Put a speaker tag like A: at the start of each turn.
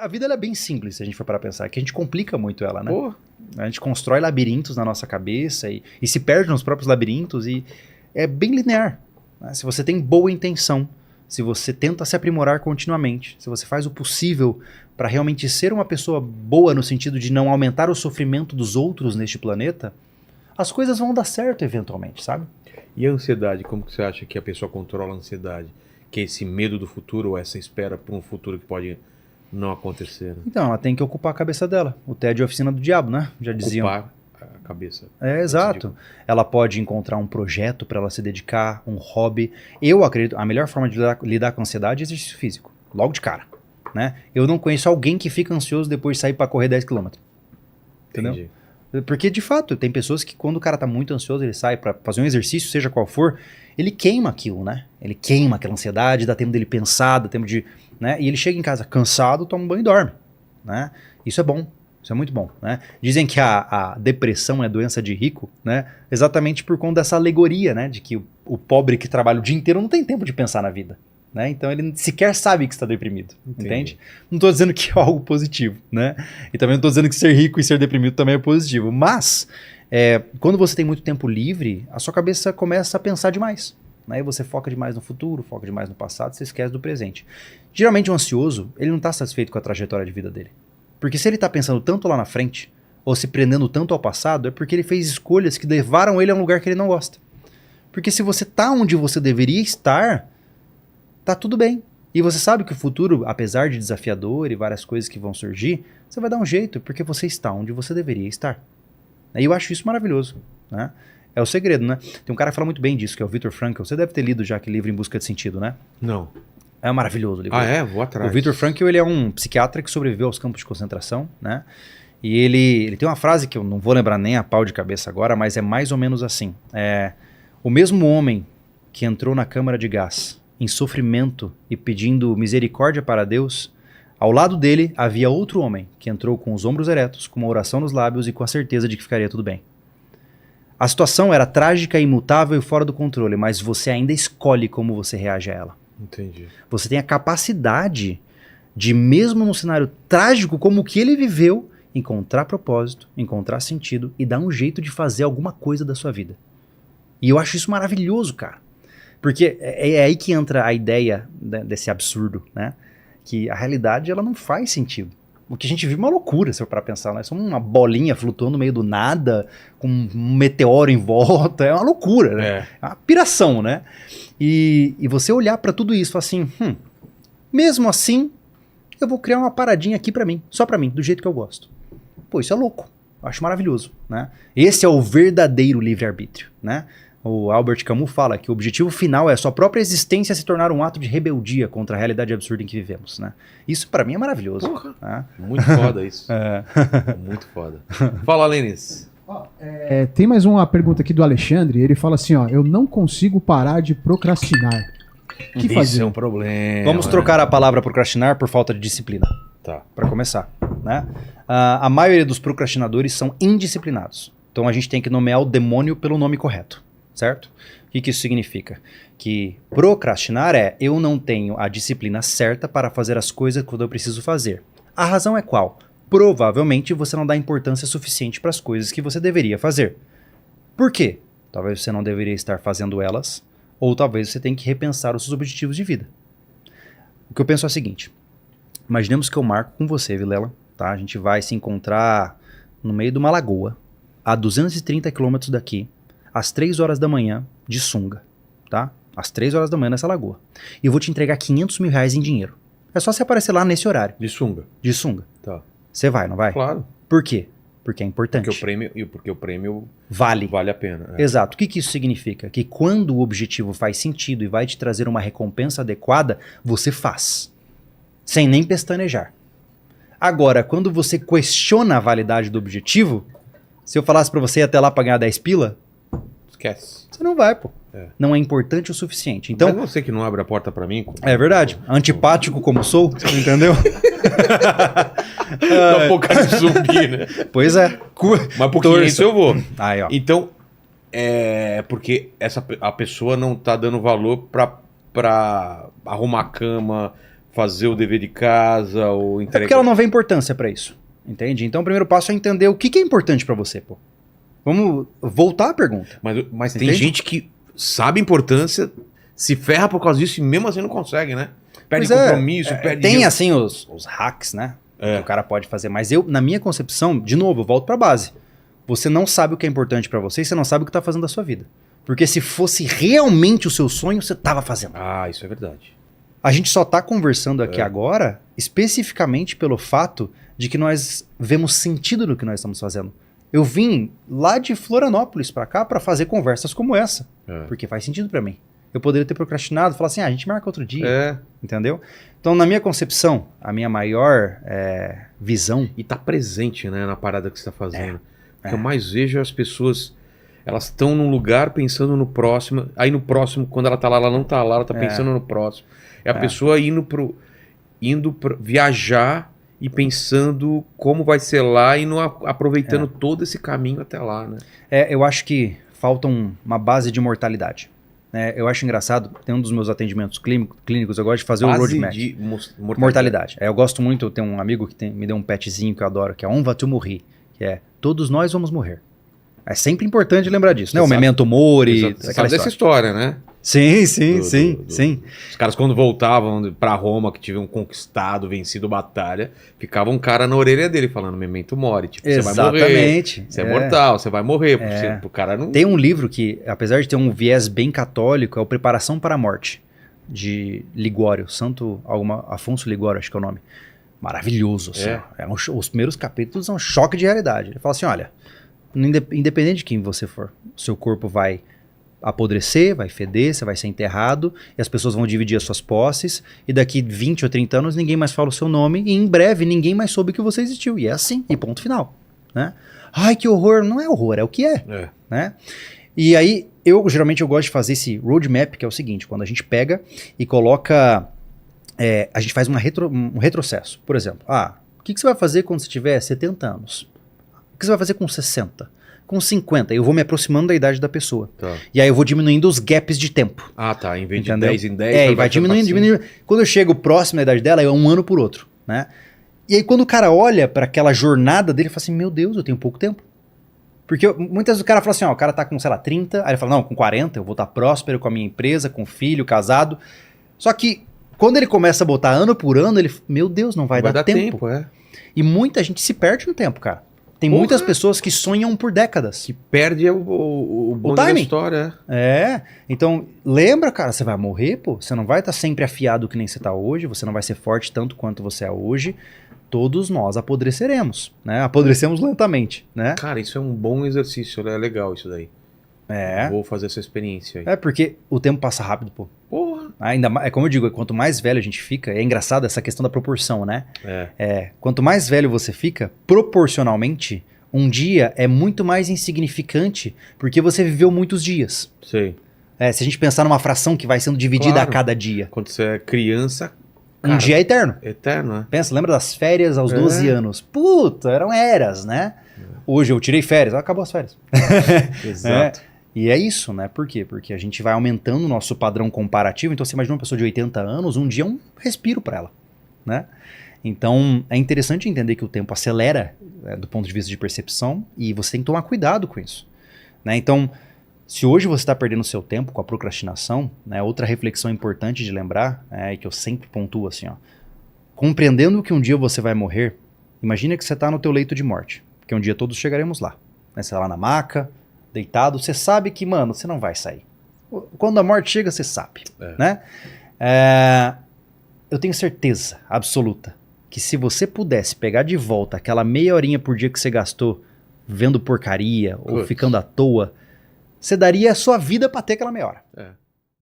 A: A vida ela é bem simples, se a gente for para pensar, que a gente complica muito ela, né?
B: Pô,
A: A gente constrói labirintos na nossa cabeça e se perde nos próprios labirintos e é bem linear, né? Se você tem boa intenção, se você tenta se aprimorar continuamente, se você faz o possível para realmente ser uma pessoa boa no sentido de não aumentar o sofrimento dos outros neste planeta, as coisas vão dar certo eventualmente, sabe?
B: e a ansiedade? Como que você acha que a pessoa controla a ansiedade? Que é esse medo do futuro ou essa espera por um futuro que pode não acontecer? Né?
A: Então, ela tem que ocupar a cabeça dela. O TED é a oficina do diabo, né? Já diziam.
B: Ocupar a cabeça.
A: É, exato. Ela pode encontrar um projeto para ela se dedicar, um hobby. Eu acredito, a melhor forma de lidar com a ansiedade é exercício físico. Logo de cara, né? Eu não conheço alguém que fica ansioso depois de sair para correr 10 km. Entendeu?
B: Entendi.
A: Porque, de fato, tem pessoas que quando o cara tá muito ansioso, ele sai para fazer um exercício, seja qual for, ele queima aquilo, né? Ele queima aquela ansiedade, dá tempo dele pensar, dá tempo de... né? E ele chega em casa cansado, toma um banho e dorme, né? Isso é bom. Isso é muito bom, né? Dizem que a depressão é doença de rico, né? Exatamente por conta dessa alegoria, né? De que o pobre que trabalha o dia inteiro não tem tempo de pensar na vida, né? Então ele sequer sabe que está deprimido, entende? Não estou dizendo que é algo positivo, né? E também não estou dizendo que ser rico e ser deprimido também é positivo. Mas, quando você tem muito tempo livre, a sua cabeça começa a pensar demais, né? E você foca demais no futuro, foca demais no passado, você esquece do presente. Geralmente o ansioso, ele não está satisfeito com a trajetória de vida dele. Porque se ele está pensando tanto lá na frente, ou se prendendo tanto ao passado, é porque ele fez escolhas que levaram ele a um lugar que ele não gosta. Porque se você está onde você deveria estar, tá tudo bem. E você sabe que o futuro, apesar de desafiador e várias coisas que vão surgir, você vai dar um jeito, porque você está onde você deveria estar. E eu acho isso maravilhoso, né? É o segredo, né? Tem um cara que fala muito bem disso, que é o Viktor Frankl. Você deve ter lido já aquele livro Em Busca de Sentido, né?
B: Não.
A: É maravilhoso o livro.
B: Ah, é? Vou atrás.
A: O Viktor Frankl, ele é um psiquiatra que sobreviveu aos campos de concentração, né? E ele tem uma frase que eu não vou lembrar nem a pau de cabeça agora, mas é mais ou menos assim. O mesmo homem que entrou na câmara de gás em sofrimento e pedindo misericórdia para Deus, ao lado dele havia outro homem que entrou com os ombros eretos, com uma oração nos lábios e com a certeza de que ficaria tudo bem. A situação era trágica, imutável e fora do controle, mas você ainda escolhe como você reage a ela.
B: Entendi.
A: Você tem a capacidade de, mesmo num cenário trágico como o que ele viveu, encontrar propósito, encontrar sentido e dar um jeito de fazer alguma coisa da sua vida. E eu acho isso maravilhoso, cara. Porque é aí que entra a ideia desse absurdo, né? Que a realidade, ela não faz sentido. O que a gente vive é uma loucura, se for para pensar. Nós somos uma bolinha flutuando no meio do nada, com um meteoro em volta. É uma loucura, né? É uma piração, né? E você olhar para tudo isso e falar assim, mesmo assim, eu vou criar uma paradinha aqui para mim, só para mim, do jeito que eu gosto. Pô, isso é louco. Eu acho maravilhoso, né? Esse é o verdadeiro livre-arbítrio, né? O Albert Camus fala que o objetivo final é a sua própria existência se tornar um ato de rebeldia contra a realidade absurda em que vivemos, né? Isso para mim é maravilhoso.
B: Porra,
A: né?
B: Muito foda isso. Muito foda. Fala, Lênis.
C: Tem mais uma pergunta aqui do Alexandre. Ele fala assim, ó, eu não consigo parar de procrastinar. O que fazer?
B: Isso é um problema.
A: Vamos trocar a palavra procrastinar por falta de disciplina.
B: Tá.
A: Para começar, né? A maioria dos procrastinadores são indisciplinados. Então a gente tem que nomear o demônio pelo nome correto, certo? O que isso significa? Que procrastinar eu não tenho a disciplina certa para fazer as coisas quando eu preciso fazer. A razão é qual? Provavelmente você não dá importância suficiente para as coisas que você deveria fazer. Por quê? Talvez você não deveria estar fazendo elas, ou talvez você tenha que repensar os seus objetivos de vida. O que eu penso é o seguinte, imaginemos que eu marco com você, Vilela, tá? A gente vai se encontrar no meio de uma lagoa, a 230 quilômetros daqui, às 3 horas da manhã, de sunga, tá? Às 3 horas da manhã nessa lagoa. E eu vou te entregar 500 mil reais em dinheiro. É só você aparecer lá nesse horário.
B: De sunga.
A: De sunga.
B: Tá.
A: Você vai, não vai?
B: Claro.
A: Por quê? Porque é importante.
B: Porque o prêmio
A: vale
B: a pena.
A: Exato. O que isso significa? Que quando o objetivo faz sentido e vai te trazer uma recompensa adequada, você faz. Sem nem pestanejar. Agora, quando você questiona a validade do objetivo, se eu falasse pra você ir até lá pra ganhar 10 pila,
B: esquece.
A: Você não vai, pô. Não é importante o suficiente. Então,
B: mas você que não abre a porta pra mim.
A: É verdade. Antipático como sou, entendeu?
B: Do apocalipse zumbi, né?
A: Pois é.
B: Mas por 500 eu vou.
A: Aí, ó.
B: Então, porque a pessoa não tá dando valor pra arrumar a cama, fazer o dever de casa ou
A: É
B: entregar.
A: porque ela não vê importância pra isso, entende? Então o primeiro passo é entender o que é importante pra você, pô. Vamos voltar à pergunta.
B: Mas tem
A: Entende?
B: gente que sabe a importância, se ferra por causa disso e mesmo assim não consegue, né? Perde
A: Pois é,
B: compromisso, perde...
A: Tem assim os hacks, né? Que o cara pode fazer. Mas eu, na minha concepção, de novo, eu volto pra base. Você não sabe o que é importante pra você e você não sabe o que tá fazendo da sua vida. Porque se fosse realmente o seu sonho, você tava fazendo.
B: Ah, isso é verdade.
A: A gente só tá conversando aqui agora especificamente pelo fato de que nós vemos sentido no que nós estamos fazendo. Eu vim lá de Florianópolis pra cá pra fazer conversas como essa. Porque faz sentido pra mim. Eu poderia ter procrastinado, falar assim, a gente marca outro dia. Entendeu? Então, na minha concepção, a minha maior visão...
B: E tá presente, né, na parada que você tá fazendo. O que eu mais vejo é as pessoas, elas estão num lugar pensando no próximo, aí no próximo, quando ela tá lá, ela não tá lá, ela tá pensando no próximo. É a pessoa indo pro viajar e pensando como vai ser lá e não aproveitando todo esse caminho até lá, né?
A: Eu acho que falta uma base de mortalidade. Eu acho engraçado, tem um dos meus atendimentos clínicos, eu gosto de fazer o roadmap.
B: De
A: Mortalidade. Eu gosto muito, eu tenho um amigo que me deu um petzinho que eu adoro, que é On va tu mourir, que é todos nós vamos morrer. É sempre importante lembrar disso, né? O Memento Mori,
B: Você sabe dessa história, né?
A: Sim.
B: Os caras quando voltavam pra Roma, que tinham conquistado, vencido batalha, ficava um cara na orelha dele falando Memento Mori, tipo, você vai morrer.
A: Exatamente.
B: Você é mortal, você vai morrer, porque o cara não...
A: Tem um livro que, apesar de ter um viés bem católico, é o Preparação para a Morte, de Ligório, Santo Afonso Ligório, acho que é o nome. Maravilhoso, assim. Os primeiros capítulos são um choque de realidade. Ele fala assim, olha, independente de quem você for, o seu corpo vai apodrecer, vai feder, você vai ser enterrado, e as pessoas vão dividir as suas posses, e daqui 20 ou 30 anos ninguém mais fala o seu nome, e em breve ninguém mais soube que você existiu. E é assim, e ponto final. Né? Ai, que horror. Não é horror, é o que é. Né? E aí, geralmente eu gosto de fazer esse roadmap, que é o seguinte, quando a gente pega e coloca... a gente faz um retrocesso. Por exemplo, o que você vai fazer quando você tiver 70 anos? O que você vai fazer com 60? Com 50? Eu vou me aproximando da idade da pessoa. Tá. E aí eu vou diminuindo os gaps de tempo.
B: Em vez de
A: Entendeu?
B: 10 em 10...
A: E vai diminuindo. Quando eu chego próximo da idade dela, é um ano por outro. Né? E aí quando o cara olha para aquela jornada dele, ele fala assim, meu Deus, eu tenho pouco tempo. Porque muitas vezes o cara fala assim, o cara tá com, sei lá, 30, aí ele fala, não, com 40 eu vou estar próspero com a minha empresa, com filho, casado. Só que quando ele começa a botar ano por ano, ele, meu Deus, não vai dar tempo. E muita gente se perde no tempo, cara. Tem muitas pessoas que sonham por décadas.
B: Que perde o bonde da história.
A: Então, lembra, cara, você vai morrer, pô. Você não vai estar sempre afiado que nem você tá hoje. Você não vai ser forte tanto quanto você é hoje. Todos nós apodreceremos, né? Apodrecemos lentamente, né?
B: Cara, isso é um bom exercício, é legal isso daí. Vou fazer essa experiência aí.
A: Porque o tempo passa rápido, pô.
B: Porra.
A: Ainda mais, como eu digo, quanto mais velho a gente fica, é engraçado essa questão da proporção, né? Quanto mais velho você fica, proporcionalmente, um dia é muito mais insignificante porque você viveu muitos dias.
B: Sei.
A: Se a gente pensar numa fração que vai sendo dividida a cada dia.
B: Quando você é criança...
A: Cara, um dia é eterno.
B: Eterno, né?
A: Pensa, lembra das férias aos 12 anos? Puta, eram eras, né? Hoje eu tirei férias, acabou as férias.
B: Exato.
A: E é isso, né? Por quê? Porque a gente vai aumentando o nosso padrão comparativo. Então você imagina uma pessoa de 80 anos, um dia é um respiro para ela, né? Então é interessante entender que o tempo acelera do ponto de vista de percepção e você tem que tomar cuidado com isso, né? Então, se hoje você está perdendo seu tempo com a procrastinação, né, outra reflexão importante de lembrar, e que eu sempre pontuo assim, compreendendo que um dia você vai morrer, imagina que você está no teu leito de morte, porque um dia todos chegaremos lá, né? Você está lá na maca, deitado, você sabe que, mano, você não vai sair. Quando a morte chega, você sabe, né? Eu tenho certeza absoluta que se você pudesse pegar de volta aquela meia horinha por dia que você gastou vendo porcaria ou ficando à toa, você daria a sua vida pra ter aquela meia hora.